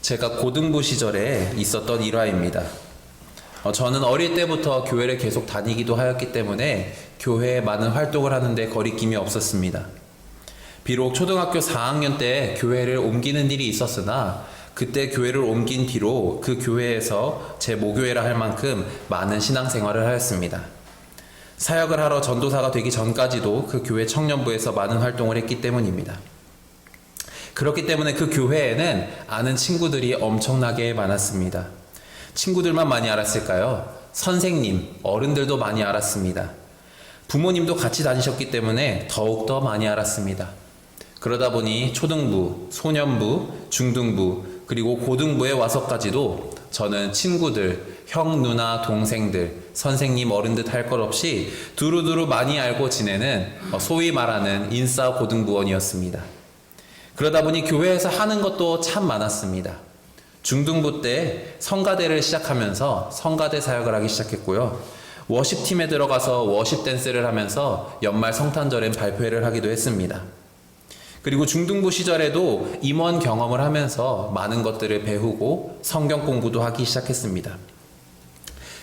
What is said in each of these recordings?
제가 고등부 시절에 있었던 일화입니다. 저는 어릴 때부터 교회를 계속 다니기도 하였기 때문에 교회에 많은 활동을 하는데 거리낌이 없었습니다. 비록 초등학교 4학년 때 교회를 옮기는 일이 있었으나 그때 교회를 옮긴 뒤로 그 교회에서 제 모교회라 할 만큼 많은 신앙생활을 하였습니다. 사역을 하러 전도사가 되기 전까지도 그 교회 청년부에서 많은 활동을 했기 때문입니다. 그렇기 때문에 그 교회에는 아는 친구들이 엄청나게 많았습니다. 친구들만 많이 알았을까요? 선생님, 어른들도 많이 알았습니다. 부모님도 같이 다니셨기 때문에 더욱더 많이 알았습니다. 그러다 보니 초등부, 소년부, 중등부, 그리고 고등부에 와서까지도 저는 친구들, 형, 누나, 동생들, 선생님, 어른들 할 것 없이 두루두루 많이 알고 지내는 소위 말하는 인싸 고등부원이었습니다. 그러다 보니 교회에서 하는 것도 참 많았습니다. 중등부 때 성가대를 시작하면서 성가대 사역을 하기 시작했고요. 워십팀에 들어가서 워십 댄스를 하면서 연말 성탄절엔 발표회를 하기도 했습니다. 그리고 중등부 시절에도 임원 경험을 하면서 많은 것들을 배우고 성경 공부도 하기 시작했습니다.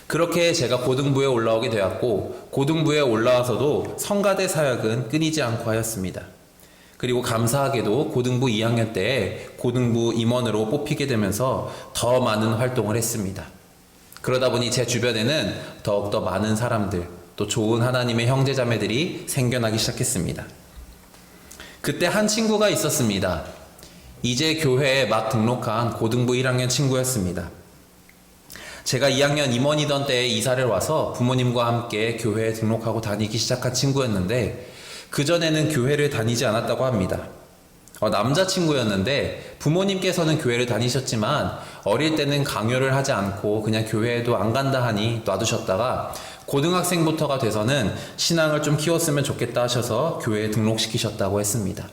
그렇게 제가 고등부에 올라오게 되었고, 고등부에 올라와서도 성가대 사역은 끊이지 않고 하였습니다. 그리고 감사하게도 고등부 2학년 때 고등부 임원으로 뽑히게 되면서 더 많은 활동을 했습니다. 그러다 보니 제 주변에는 더욱더 많은 사람들, 또 좋은 하나님의 형제자매들이 생겨나기 시작했습니다. 그때 한 친구가 있었습니다. 이제 교회에 막 등록한 고등부 1학년 친구였습니다. 제가 2학년 임원이던 때에 이사를 와서 부모님과 함께 교회에 등록하고 다니기 시작한 친구였는데 그전에는 교회를 다니지 않았다고 합니다. 남자친구였는데 부모님께서는 교회를 다니셨지만 어릴 때는 강요를 하지 않고 그냥 교회에도 안 간다 하니 놔두셨다가 고등학생부터가 돼서는 신앙을 좀 키웠으면 좋겠다 하셔서 교회에 등록시키셨다고 했습니다.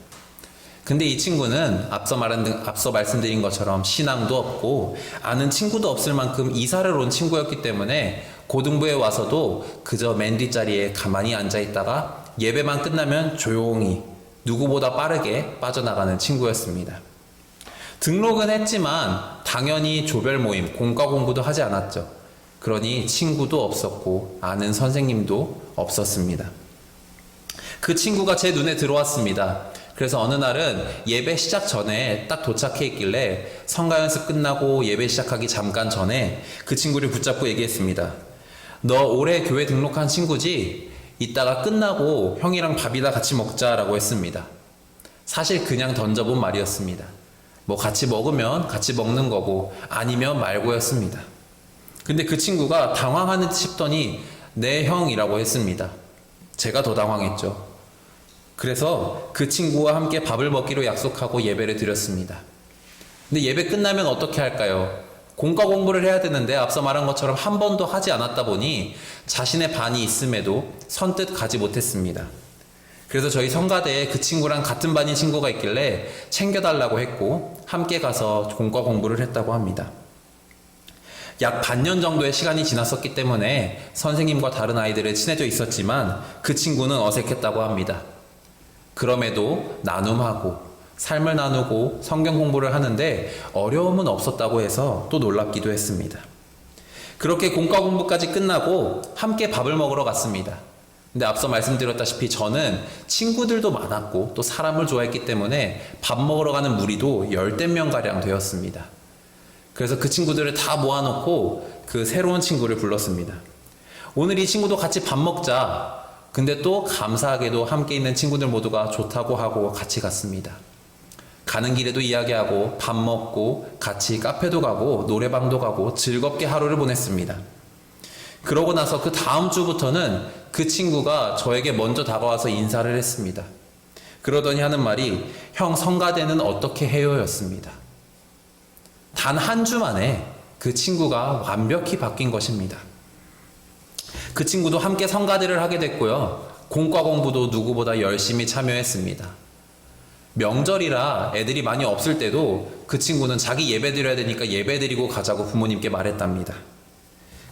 근데 이 친구는 앞서 말씀드린 것처럼 신앙도 없고 아는 친구도 없을 만큼 이사를 온 친구였기 때문에 고등부에 와서도 그저 맨 뒷자리에 가만히 앉아있다가 예배만 끝나면 조용히 누구보다 빠르게 빠져나가는 친구였습니다. 등록은 했지만 당연히 조별 모임, 공과 공부도 하지 않았죠. 그러니 친구도 없었고 아는 선생님도 없었습니다. 그 친구가 제 눈에 들어왔습니다. 그래서 어느 날은 예배 시작 전에 딱 도착해 있길래 성가 연습 끝나고 예배 시작하기 잠깐 전에 그 친구를 붙잡고 얘기했습니다. 너 올해 교회 등록한 친구지? 이따가 끝나고 형이랑 밥이나 같이 먹자라고 했습니다. 사실 그냥 던져본 말이었습니다. 뭐 같이 먹으면 같이 먹는 거고 아니면 말고였습니다. 근데 그 친구가 당황하는 듯 싶더니 네 형이라고 했습니다. 제가 더 당황했죠. 그래서 그 친구와 함께 밥을 먹기로 약속하고 예배를 드렸습니다. 근데 예배 끝나면 어떻게 할까요? 공과 공부를 해야 되는데 앞서 말한 것처럼 한 번도 하지 않았다 보니 자신의 반이 있음에도 선뜻 가지 못했습니다. 그래서 저희 성가대에 그 친구랑 같은 반인 친구가 있길래 챙겨달라고 했고 함께 가서 공과 공부를 했다고 합니다. 약 반년 정도의 시간이 지났었기 때문에 선생님과 다른 아이들은 친해져 있었지만 그 친구는 어색했다고 합니다. 그럼에도 나눔하고 삶을 나누고 성경 공부를 하는데 어려움은 없었다고 해서 또 놀랍기도 했습니다. 그렇게 공과 공부까지 끝나고 함께 밥을 먹으러 갔습니다. 근데 앞서 말씀드렸다시피 저는 친구들도 많았고 또 사람을 좋아했기 때문에 밥 먹으러 가는 무리도 10명 가량 되었습니다. 그래서 그 친구들을 다 모아놓고 그 새로운 친구를 불렀습니다. 오늘 이 친구도 같이 밥 먹자. 근데 또 감사하게도 함께 있는 친구들 모두가 좋다고 하고 같이 갔습니다. 가는 길에도 이야기하고 밥 먹고 같이 카페도 가고 노래방도 가고 즐겁게 하루를 보냈습니다. 그러고 나서 그 다음 주부터는 그 친구가 저에게 먼저 다가와서 인사를 했습니다. 그러더니 하는 말이 형 성가대는 어떻게 해요? 였습니다. 단 한 주 만에 그 친구가 완벽히 바뀐 것입니다. 그 친구도 함께 성가대를 하게 됐고요. 공과 공부도 누구보다 열심히 참여했습니다. 명절이라 애들이 많이 없을 때도 그 친구는 자기 예배 드려야 되니까 예배 드리고 가자고 부모님께 말했답니다.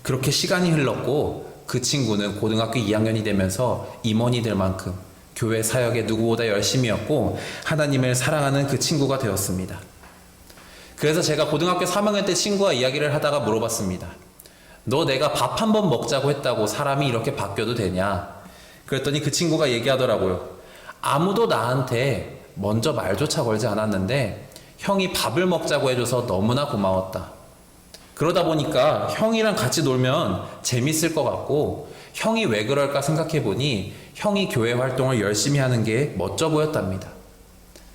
그렇게 시간이 흘렀고 그 친구는 고등학교 2학년이 되면서 임원이 될 만큼 교회 사역에 누구보다 열심히였고 하나님을 사랑하는 그 친구가 되었습니다. 그래서 제가 고등학교 3학년 때 친구와 이야기를 하다가 물어봤습니다. 너 내가 밥 한 번 먹자고 했다고 사람이 이렇게 바뀌어도 되냐? 그랬더니 그 친구가 얘기하더라고요. 아무도 나한테 먼저 말조차 걸지 않았는데 형이 밥을 먹자고 해줘서 너무나 고마웠다. 그러다 보니까 형이랑 같이 놀면 재밌을 것 같고 형이 왜 그럴까 생각해보니 형이 교회 활동을 열심히 하는 게 멋져 보였답니다.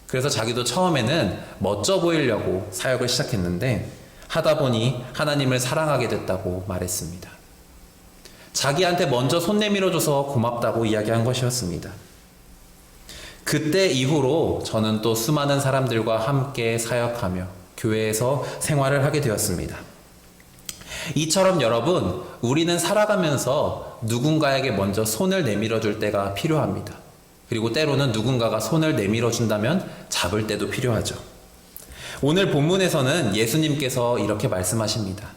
그래서 자기도 처음에는 멋져 보이려고 사역을 시작했는데 하다 보니 하나님을 사랑하게 됐다고 말했습니다. 자기한테 먼저 손 내밀어줘서 고맙다고 이야기한 것이었습니다. 그때 이후로 저는 또 수많은 사람들과 함께 사역하며 교회에서 생활을 하게 되었습니다. 이처럼 여러분, 우리는 살아가면서 누군가에게 먼저 손을 내밀어 줄 때가 필요합니다. 그리고 때로는 누군가가 손을 내밀어 준다면 잡을 때도 필요하죠. 오늘 본문에서는 예수님께서 이렇게 말씀하십니다.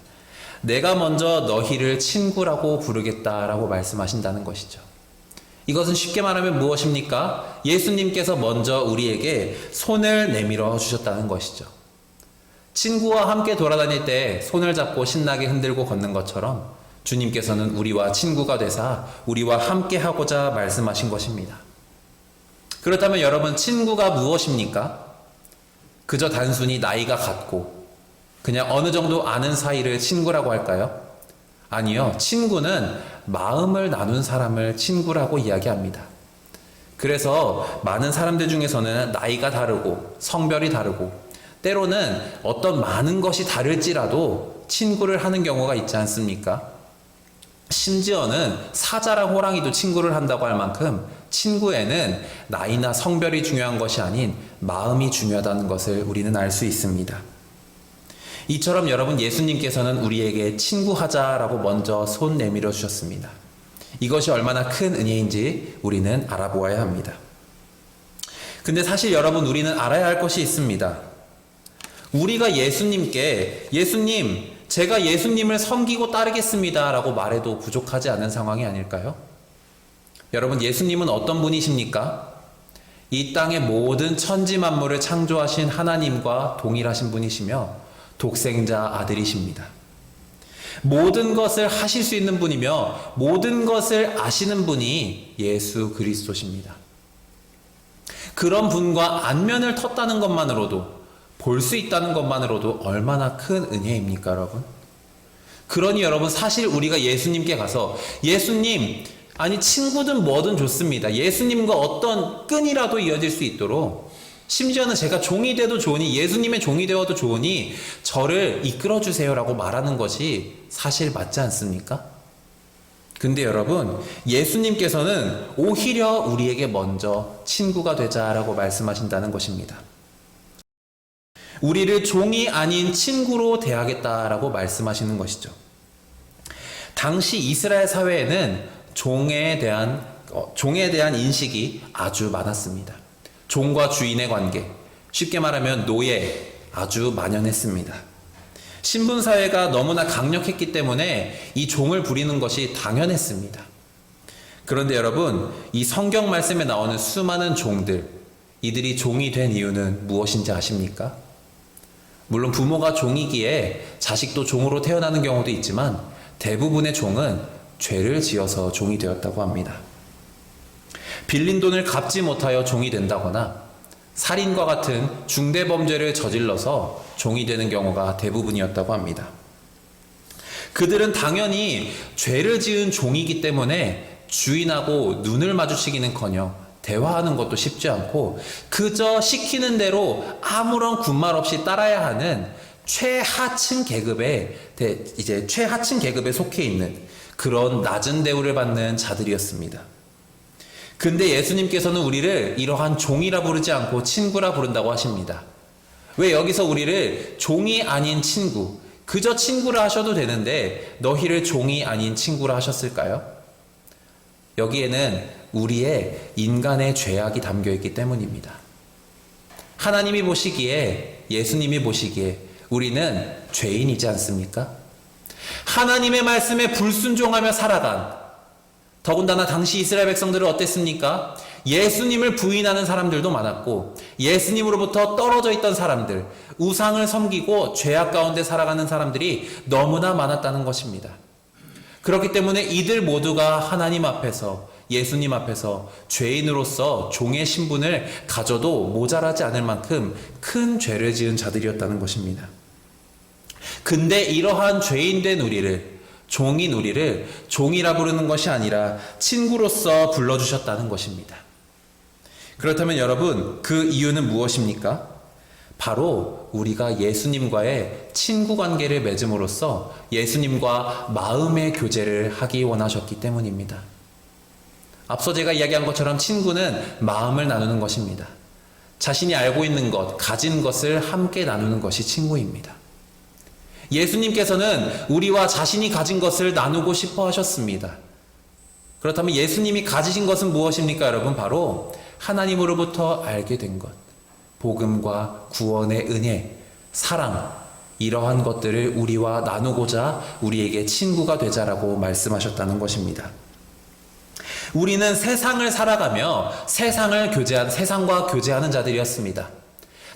내가 먼저 너희를 친구라고 부르겠다라고 말씀하신다는 것이죠. 이것은 쉽게 말하면 무엇입니까? 예수님께서 먼저 우리에게 손을 내밀어 주셨다는 것이죠. 친구와 함께 돌아다닐 때 손을 잡고 신나게 흔들고 걷는 것처럼 주님께서는 우리와 친구가 되사 우리와 함께 하고자 말씀하신 것입니다. 그렇다면 여러분, 친구가 무엇입니까? 그저 단순히 나이가 같고 그냥 어느 정도 아는 사이를 친구라고 할까요? 아니요. 친구는 마음을 나눈 사람을 친구라고 이야기합니다. 그래서 많은 사람들 중에서는 나이가 다르고 성별이 다르고 때로는 어떤 많은 것이 다를지라도 친구를 하는 경우가 있지 않습니까? 심지어는 사자랑 호랑이도 친구를 한다고 할 만큼 친구에는 나이나 성별이 중요한 것이 아닌 마음이 중요하다는 것을 우리는 알 수 있습니다. 이처럼 여러분, 예수님께서는 우리에게 친구하자라고 먼저 손 내밀어 주셨습니다. 이것이 얼마나 큰 은혜인지 우리는 알아보아야 합니다. 근데 사실 여러분, 우리는 알아야 할 것이 있습니다. 우리가 예수님께 예수님, 제가 예수님을 섬기고 따르겠습니다 라고 말해도 부족하지 않은 상황이 아닐까요? 여러분, 예수님은 어떤 분이십니까? 이 땅의 모든 천지 만물을 창조하신 하나님과 동일하신 분이시며 독생자 아들이십니다. 모든 것을 하실 수 있는 분이며 모든 것을 아시는 분이 예수 그리스도십니다. 그런 분과 안면을 텄다는 것만으로도, 볼 수 있다는 것만으로도 얼마나 큰 은혜입니까, 여러분? 그러니 여러분, 사실 우리가 예수님께 가서 예수님, 아니 친구든 뭐든 좋습니다. 예수님과 어떤 끈이라도 이어질 수 있도록, 심지어는 제가 종이 돼도 좋으니, 예수님의 종이 되어도 좋으니 저를 이끌어 주세요라고 말하는 것이 사실 맞지 않습니까? 근데 여러분, 예수님께서는 오히려 우리에게 먼저 친구가 되자라고 말씀하신다는 것입니다. 우리를 종이 아닌 친구로 대하겠다라고 말씀하시는 것이죠. 당시 이스라엘 사회에는 종에 대한 인식이 아주 많았습니다. 종과 주인의 관계, 쉽게 말하면 노예, 아주 만연했습니다. 신분사회가 너무나 강력했기 때문에 이 종을 부리는 것이 당연했습니다. 그런데 여러분, 이 성경 말씀에 나오는 수많은 종들, 이들이 종이 된 이유는 무엇인지 아십니까? 물론 부모가 종이기에 자식도 종으로 태어나는 경우도 있지만 대부분의 종은 죄를 지어서 종이 되었다고 합니다. 빌린 돈을 갚지 못하여 종이 된다거나 살인과 같은 중대범죄를 저질러서 종이 되는 경우가 대부분이었다고 합니다. 그들은 당연히 죄를 지은 종이기 때문에 주인하고 눈을 마주치기는커녕 대화하는 것도 쉽지 않고 그저 시키는 대로 아무런 군말 없이 따라야 하는 최하층 계급에 속해 있는 그런 낮은 대우를 받는 자들이었습니다. 근데 예수님께서는 우리를 이러한 종이라 부르지 않고 친구라 부른다고 하십니다. 왜 여기서 우리를 종이 아닌 친구, 그저 친구라 하셔도 되는데 너희를 종이 아닌 친구라 하셨을까요? 여기에는 우리의 인간의 죄악이 담겨 있기 때문입니다. 하나님이 보시기에, 예수님이 보시기에 우리는 죄인이지 않습니까? 하나님의 말씀에 불순종하며 살아간, 더군다나 당시 이스라엘 백성들은 어땠습니까? 예수님을 부인하는 사람들도 많았고 예수님으로부터 떨어져 있던 사람들, 우상을 섬기고 죄악 가운데 살아가는 사람들이 너무나 많았다는 것입니다. 그렇기 때문에 이들 모두가 하나님 앞에서, 예수님 앞에서 죄인으로서 종의 신분을 가져도 모자라지 않을 만큼 큰 죄를 지은 자들이었다는 것입니다. 근데 이러한 죄인된 우리를, 종인 우리를 종이라 부르는 것이 아니라 친구로서 불러주셨다는 것입니다. 그렇다면 여러분, 그 이유는 무엇입니까? 바로 우리가 예수님과의 친구 관계를 맺음으로써 예수님과 마음의 교제를 하기 원하셨기 때문입니다. 앞서 제가 이야기한 것처럼 친구는 마음을 나누는 것입니다. 자신이 알고 있는 것, 가진 것을 함께 나누는 것이 친구입니다. 예수님께서는 우리와 자신이 가진 것을 나누고 싶어 하셨습니다. 그렇다면 예수님이 가지신 것은 무엇입니까, 여러분? 바로 하나님으로부터 알게 된 것, 복음과 구원의 은혜, 사랑, 이러한 것들을 우리와 나누고자 우리에게 친구가 되자라고 말씀하셨다는 것입니다. 우리는 세상을 살아가며 세상과 교제하는 자들이었습니다.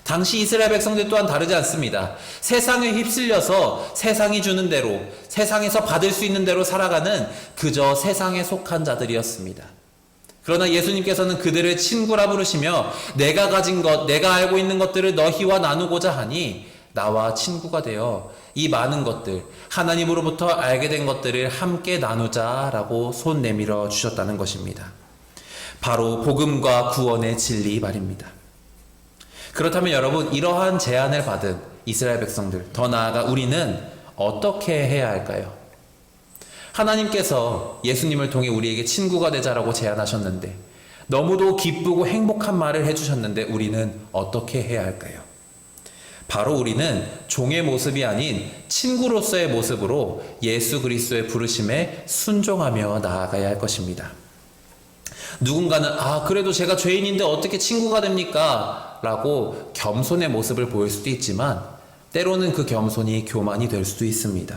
당시 이스라엘 백성들 또한 다르지 않습니다. 세상에 휩쓸려서 세상이 주는 대로, 세상에서 받을 수 있는 대로 살아가는 그저 세상에 속한 자들이었습니다. 그러나 예수님께서는 그들을 친구라 부르시며 내가 가진 것, 내가 알고 있는 것들을 너희와 나누고자 하니 나와 친구가 되어 이 많은 것들, 하나님으로부터 알게 된 것들을 함께 나누자라고 손 내밀어 주셨다는 것입니다. 바로 복음과 구원의 진리 말입니다. 그렇다면 여러분, 이러한 제안을 받은 이스라엘 백성들, 더 나아가 우리는 어떻게 해야 할까요? 하나님께서 예수님을 통해 우리에게 친구가 되자라고 제안하셨는데, 너무도 기쁘고 행복한 말을 해주셨는데 우리는 어떻게 해야 할까요? 바로 우리는 종의 모습이 아닌 친구로서의 모습으로 예수 그리스도의 부르심에 순종하며 나아가야 할 것입니다. 누군가는 그래도 제가 죄인인데 어떻게 친구가 됩니까? 라고 겸손의 모습을 보일 수도 있지만 때로는 그 겸손이 교만이 될 수도 있습니다.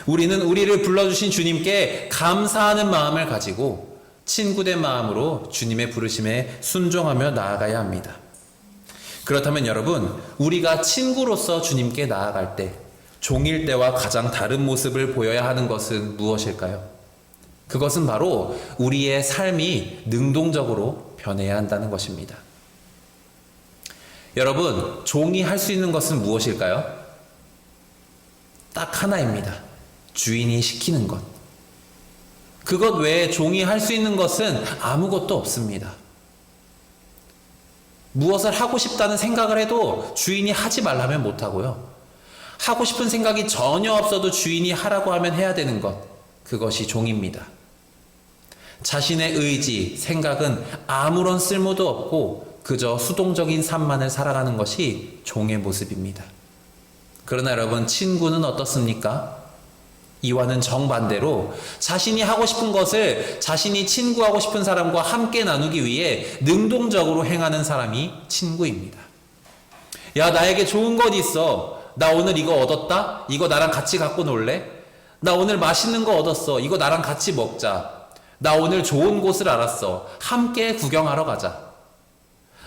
우리는 우리를 불러주신 주님께 감사하는 마음을 가지고 친구된 마음으로 주님의 부르심에 순종하며 나아가야 합니다. 그렇다면 여러분, 우리가 친구로서 주님께 나아갈 때 종일 때와 가장 다른 모습을 보여야 하는 것은 무엇일까요? 그것은 바로 우리의 삶이 능동적으로 변해야 한다는 것입니다. 여러분, 종이 할 수 있는 것은 무엇일까요? 딱 하나입니다. 주인이 시키는 것. 그것 외에 종이 할 수 있는 것은 아무것도 없습니다. 무엇을 하고 싶다는 생각을 해도 주인이 하지 말라면 못하고요. 하고 싶은 생각이 전혀 없어도 주인이 하라고 하면 해야 되는 것, 그것이 종입니다. 자신의 의지, 생각은 아무런 쓸모도 없고 그저 수동적인 삶만을 살아가는 것이 종의 모습입니다. 그러나 여러분, 친구는 어떻습니까? 이와는 정반대로 자신이 하고 싶은 것을 자신이 친구하고 싶은 사람과 함께 나누기 위해 능동적으로 행하는 사람이 친구입니다. 야, 나에게 좋은 것 있어. 나 오늘 이거 얻었다? 이거 나랑 같이 갖고 놀래? 나 오늘 맛있는 거 얻었어. 이거 나랑 같이 먹자. 나 오늘 좋은 곳을 알았어. 함께 구경하러 가자.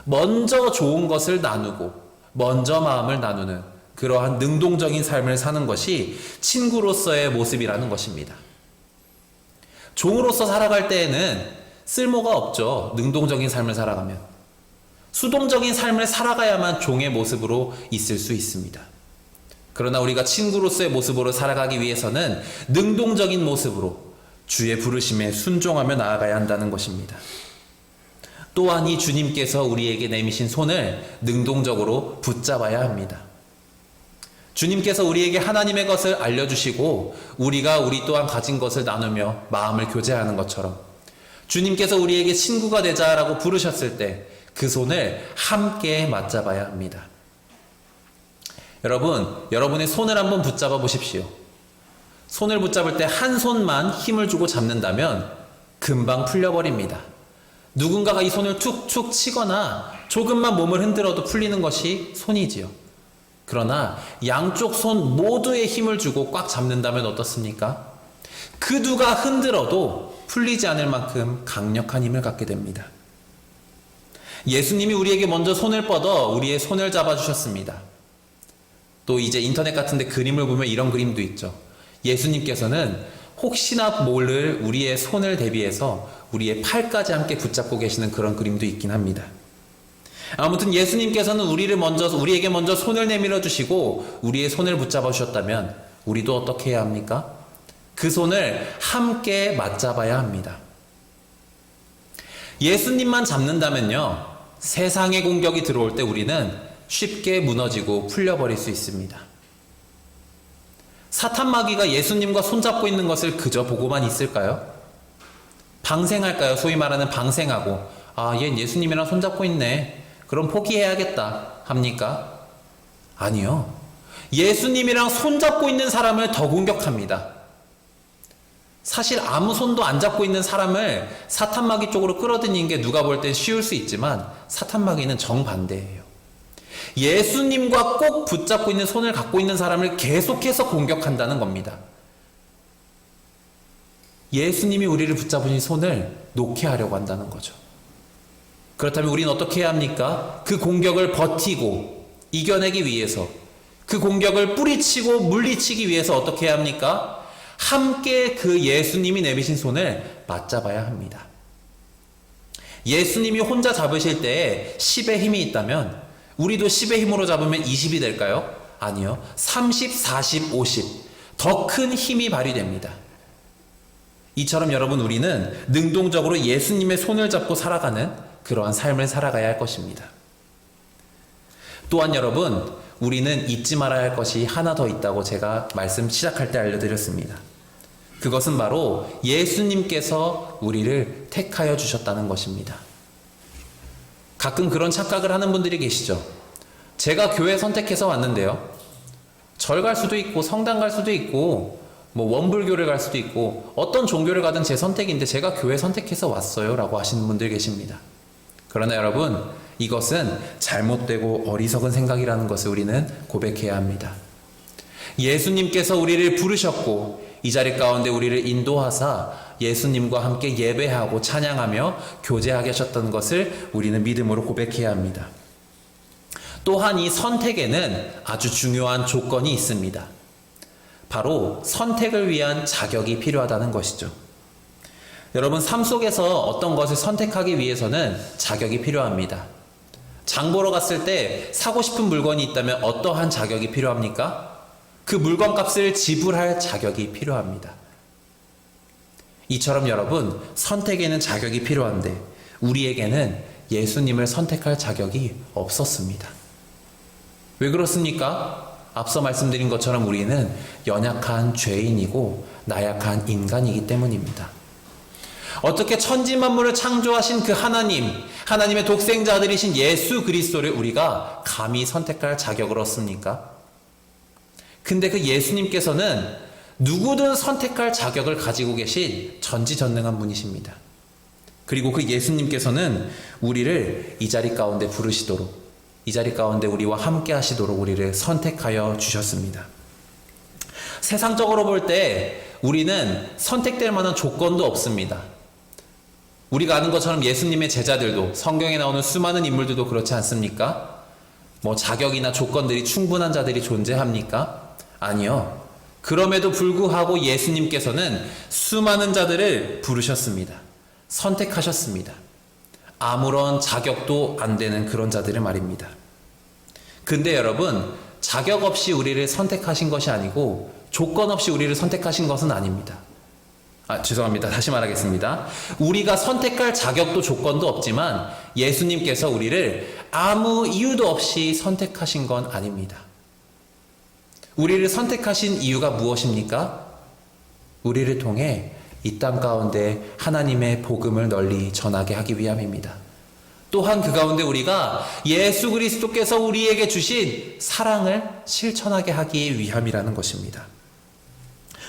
먼저 좋은 것을 나누고 먼저 마음을 나누는 그러한 능동적인 삶을 사는 것이 친구로서의 모습이라는 것입니다. 종으로서 살아갈 때에는 쓸모가 없죠. 능동적인 삶을 살아가면. 수동적인 삶을 살아가야만 종의 모습으로 있을 수 있습니다. 그러나 우리가 친구로서의 모습으로 살아가기 위해서는 능동적인 모습으로 주의 부르심에 순종하며 나아가야 한다는 것입니다. 또한 이 주님께서 우리에게 내미신 손을 능동적으로 붙잡아야 합니다. 주님께서 우리에게 하나님의 것을 알려주시고 우리가 우리 또한 가진 것을 나누며 마음을 교제하는 것처럼 주님께서 우리에게 친구가 되자라고 부르셨을 때 그 손을 함께 맞잡아야 합니다. 여러분, 여러분의 손을 한번 붙잡아 보십시오. 손을 붙잡을 때 한 손만 힘을 주고 잡는다면 금방 풀려버립니다. 누군가가 이 손을 툭툭 치거나 조금만 몸을 흔들어도 풀리는 것이 손이지요. 그러나 양쪽 손 모두의 힘을 주고 꽉 잡는다면 어떻습니까? 그 누가 흔들어도 풀리지 않을 만큼 강력한 힘을 갖게 됩니다. 예수님이 우리에게 먼저 손을 뻗어 우리의 손을 잡아주셨습니다. 또 이제 인터넷 같은 데 그림을 보면 이런 그림도 있죠. 예수님께서는 혹시나 모를 우리의 손을 대비해서 우리의 팔까지 함께 붙잡고 계시는 그런 그림도 있긴 합니다. 아무튼 예수님께서는 우리에게 먼저 손을 내밀어 주시고 우리의 손을 붙잡아 주셨다면 우리도 어떻게 해야 합니까? 그 손을 함께 맞잡아야 합니다. 예수님만 잡는다면요, 세상의 공격이 들어올 때 우리는 쉽게 무너지고 풀려버릴 수 있습니다. 사탄 마귀가 예수님과 손잡고 있는 것을 그저 보고만 있을까요? 방생할까요? 소위 말하는 방생하고, 얜 예수님이랑 손잡고 있네, 그럼 포기해야겠다 합니까? 아니요. 예수님이랑 손잡고 있는 사람을 더 공격합니다. 사실 아무 손도 안 잡고 있는 사람을 사탄 마귀 쪽으로 끌어들이는 게 누가 볼 땐 쉬울 수 있지만 사탄 마귀는 정반대예요. 예수님과 꼭 붙잡고 있는 손을 갖고 있는 사람을 계속해서 공격한다는 겁니다. 예수님이 우리를 붙잡으신 손을 놓게 하려고 한다는 거죠. 그렇다면 우리는 어떻게 해야 합니까? 그 공격을 버티고 이겨내기 위해서, 그 공격을 뿌리치고 물리치기 위해서 어떻게 해야 합니까? 함께 그 예수님이 내미신 손을 맞잡아야 합니다. 예수님이 혼자 잡으실 때에 10의 힘이 있다면 우리도 10의 힘으로 잡으면 20이 될까요? 아니요. 30, 40, 50. 더 큰 힘이 발휘됩니다. 이처럼 여러분, 우리는 능동적으로 예수님의 손을 잡고 살아가는 그러한 삶을 살아가야 할 것입니다. 또한 여러분, 우리는 잊지 말아야 할 것이 하나 더 있다고 제가 말씀 시작할 때 알려드렸습니다. 그것은 바로 예수님께서 우리를 택하여 주셨다는 것입니다. 가끔 그런 착각을 하는 분들이 계시죠. 제가 교회 선택해서 왔는데요, 절 갈 수도 있고 성당 갈 수도 있고 원불교를 갈 수도 있고 어떤 종교를 가든 제 선택인데 제가 교회 선택해서 왔어요 라고 하시는 분들 계십니다. 그러나 여러분, 이것은 잘못되고 어리석은 생각이라는 것을 우리는 고백해야 합니다. 예수님께서 우리를 부르셨고 이 자리 가운데 우리를 인도하사 예수님과 함께 예배하고 찬양하며 교제하게 하셨던 것을 우리는 믿음으로 고백해야 합니다. 또한 이 선택에는 아주 중요한 조건이 있습니다. 바로 선택을 위한 자격이 필요하다는 것이죠. 여러분, 삶 속에서 어떤 것을 선택하기 위해서는 자격이 필요합니다. 장 보러 갔을 때 사고 싶은 물건이 있다면 어떠한 자격이 필요합니까? 그 물건 값을 지불할 자격이 필요합니다. 이처럼 여러분, 선택에는 자격이 필요한데 우리에게는 예수님을 선택할 자격이 없었습니다. 왜 그렇습니까? 앞서 말씀드린 것처럼 우리는 연약한 죄인이고 나약한 인간이기 때문입니다. 어떻게 천지만물을 창조하신 그 하나님의 독생자 아들이신 예수 그리스도를 우리가 감히 선택할 자격을 얻습니까? 근데 그 예수님께서는 누구든 선택할 자격을 가지고 계신 전지전능한 분이십니다. 그리고 그 예수님께서는 우리를 이 자리 가운데 부르시도록, 이 자리 가운데 우리와 함께 하시도록 우리를 선택하여 주셨습니다. 세상적으로 볼 때 우리는 선택될 만한 조건도 없습니다. 우리가 아는 것처럼 예수님의 제자들도, 성경에 나오는 수많은 인물들도 그렇지 않습니까? 자격이나 조건들이 충분한 자들이 존재합니까? 아니요. 그럼에도 불구하고 예수님께서는 수많은 자들을 부르셨습니다. 선택하셨습니다. 아무런 자격도 안 되는 그런 자들을 말입니다. 근데 여러분, 자격 없이 우리를 선택하신 것이 아니고 조건 없이 우리를 선택하신 것은 아닙니다. 죄송합니다. 다시 말하겠습니다. 우리가 선택할 자격도 조건도 없지만 예수님께서 우리를 아무 이유도 없이 선택하신 건 아닙니다. 우리를 선택하신 이유가 무엇입니까? 우리를 통해 이 땅 가운데 하나님의 복음을 널리 전하게 하기 위함입니다. 또한 그 가운데 우리가 예수 그리스도께서 우리에게 주신 사랑을 실천하게 하기 위함이라는 것입니다.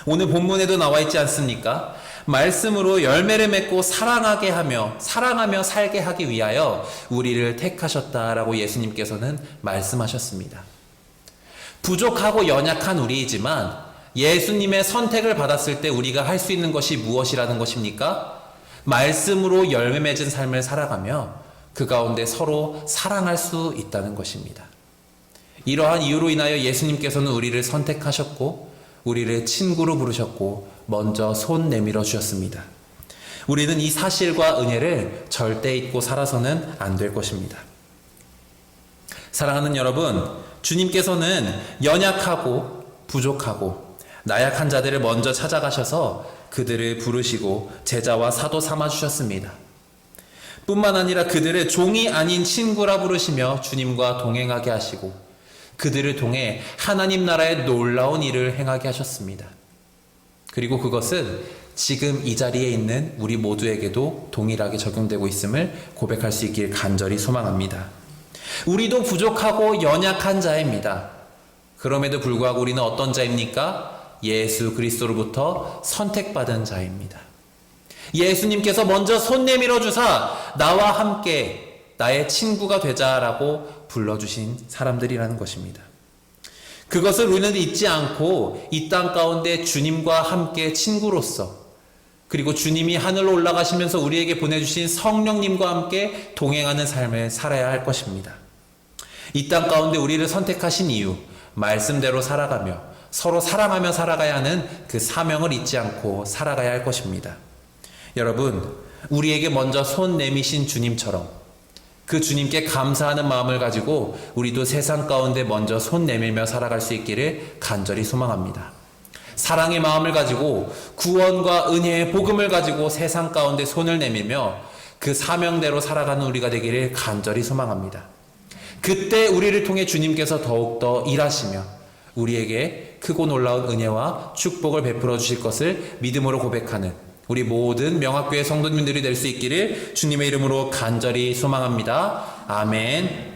오늘 본문에도 나와 있지 않습니까? 말씀으로 열매를 맺고 사랑하며 살게 하기 위하여 우리를 택하셨다라고 예수님께서는 말씀하셨습니다. 부족하고 연약한 우리이지만 예수님의 선택을 받았을 때 우리가 할 수 있는 것이 무엇이라는 것입니까? 말씀으로 열매 맺은 삶을 살아가며 그 가운데 서로 사랑할 수 있다는 것입니다. 이러한 이유로 인하여 예수님께서는 우리를 선택하셨고 우리를 친구로 부르셨고 먼저 손 내밀어 주셨습니다. 우리는 이 사실과 은혜를 절대 잊고 살아서는 안 될 것입니다. 사랑하는 여러분, 주님께서는 연약하고 부족하고 나약한 자들을 먼저 찾아가셔서 그들을 부르시고 제자와 사도 삼아 주셨습니다. 뿐만 아니라 그들을 종이 아닌 친구라 부르시며 주님과 동행하게 하시고 그들을 통해 하나님 나라의 놀라운 일을 행하게 하셨습니다. 그리고 그것은 지금 이 자리에 있는 우리 모두에게도 동일하게 적용되고 있음을 고백할 수 있길 간절히 소망합니다. 우리도 부족하고 연약한 자입니다. 그럼에도 불구하고 우리는 어떤 자입니까? 예수 그리스도로부터 선택받은 자입니다. 예수님께서 먼저 손 내밀어 주사 나와 함께 나의 친구가 되자라고 불러주신 사람들이라는 것입니다. 그것을 우리는 잊지 않고 이 땅 가운데 주님과 함께 친구로서 그리고 주님이 하늘로 올라가시면서 우리에게 보내주신 성령님과 함께 동행하는 삶을 살아야 할 것입니다. 이 땅 가운데 우리를 선택하신 이유, 말씀대로 살아가며 서로 사랑하며 살아가야 하는 그 사명을 잊지 않고 살아가야 할 것입니다. 여러분, 우리에게 먼저 손 내미신 주님처럼 그 주님께 감사하는 마음을 가지고 우리도 세상 가운데 먼저 손 내밀며 살아갈 수 있기를 간절히 소망합니다. 사랑의 마음을 가지고 구원과 은혜의 복음을 가지고 세상 가운데 손을 내밀며 그 사명대로 살아가는 우리가 되기를 간절히 소망합니다. 그때 우리를 통해 주님께서 더욱더 일하시며 우리에게 크고 놀라운 은혜와 축복을 베풀어 주실 것을 믿음으로 고백하는 우리 모든 명학교의 성도님들이 될 수 있기를 주님의 이름으로 간절히 소망합니다. 아멘.